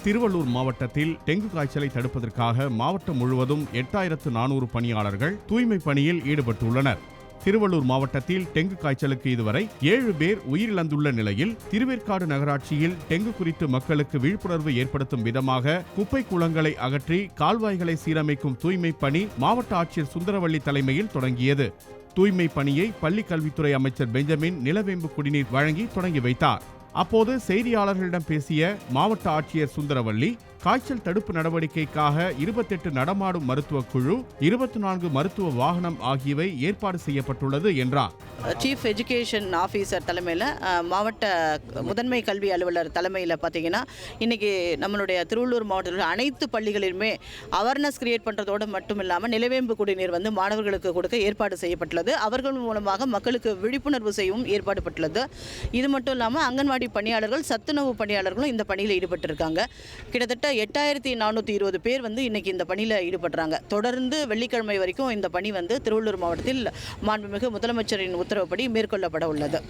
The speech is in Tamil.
திருவள்ளூர் மாவட்டத்தில் டெங்கு காய்ச்சலை தடுப்பதற்காக மாவட்டம் முழுவதும் 8400 பணியாளர்கள் தூய்மை பணியில் ஈடுபட்டுள்ளனர். திருவள்ளூர் மாவட்டத்தில் டெங்கு காய்ச்சலுக்கு இதுவரை 7 பேர் உயிரிழந்துள்ள நிலையில் திருவேற்காடு நகராட்சியில் டெங்கு குறித்து மக்களுக்கு விழிப்புணர்வு ஏற்படுத்தும் விதமாக குப்பை குளங்களை அகற்றி கால்வாய்களை சீரமைக்கும் தூய்மை பணி மாவட்ட ஆட்சியர் சுந்தரவள்ளி தலைமையில் தொடங்கியது. தூய்மை பணியை பள்ளிக் கல்வித்துறை அமைச்சர் பெஞ்சமின் நிலவேம்பு குடிநீர் வழங்கி தொடங்கி வைத்தார். அப்போது செய்தியாளர்களிடம் பேசிய மாவட்ட ஆட்சியர் சுந்தரவள்ளி, காய்ச்சல் தடுப்பு நடவடிக்கைக்காக 28 நடமாடும் மருத்துவ குழு, 24 மருத்துவ வாகனம் ஆகியவை ஏற்பாடு செய்யப்பட்டுள்ளது என்றார். சீஃப் எஜுகேஷன் ஆஃபீஸர் தலைமையில் மாவட்ட முதன்மை கல்வி அலுவலர் தலைமையில் பார்த்தீங்கன்னா இன்றைக்கி நம்மளுடைய திருவள்ளூர் மாவட்டத்தில் அனைத்து பள்ளிகளிலுமே அவேர்னஸ் கிரியேட் பண்ணுறதோடு மட்டும் இல்லாமல் நிலவேம்பு குடிநீர் மாணவர்களுக்கு கொடுக்க ஏற்பாடு செய்யப்பட்டுள்ளது. அவர்கள் மூலமாக மக்களுக்கு விழிப்புணர்வு செய்யவும் ஏற்பாடு பட்டுள்ளது. இது மட்டும் இல்லாமல் அங்கன்வாடி பணியாளர்கள், சத்துணவு பணியாளர்களும் இந்த பணியில் ஈடுபட்டிருக்காங்க. கிட்டத்தட்ட 8420 பேர் இன்னைக்கு இந்த பணியில் ஈடுபடுறாங்க. தொடர்ந்து வெள்ளிக்கிழமை வரைக்கும் இந்த பணி திருவள்ளூர் மாவட்டத்தில் மாண்புமிகு முதலமைச்சரின் உத்தரவுப்படி மேற்கொள்ளப்பட உள்ளது.